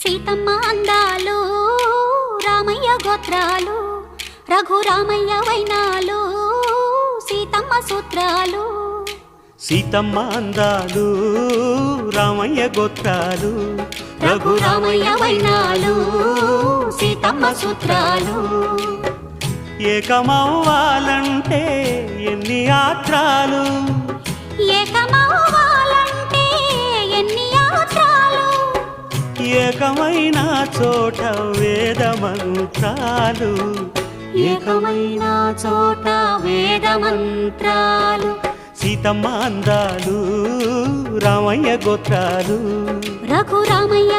సీతమ్మ అందాలు రామయ్య గోత్రాలు రఘురామయ్య వైనాలు సీతమ్మ సూత్రాలు. సీతమ్మ అందాలు రామయ్య గోత్రాలు రఘురామయ్య వైనాలు సీతమ్మ సూత్రాలు. ఏకమవ్వాలంటే ఎన్ని యాత్రాలు, ఏకమవ్వాలంటే ఎన్ని యాత్రాలు, ఏకమైన చోట వేద మంత్రాలు, ఏకమైన చోట వేద మంత్రాలు. సీతమ్మ అందాలు రామయ్య గోత్రాలు రఘురామయ్య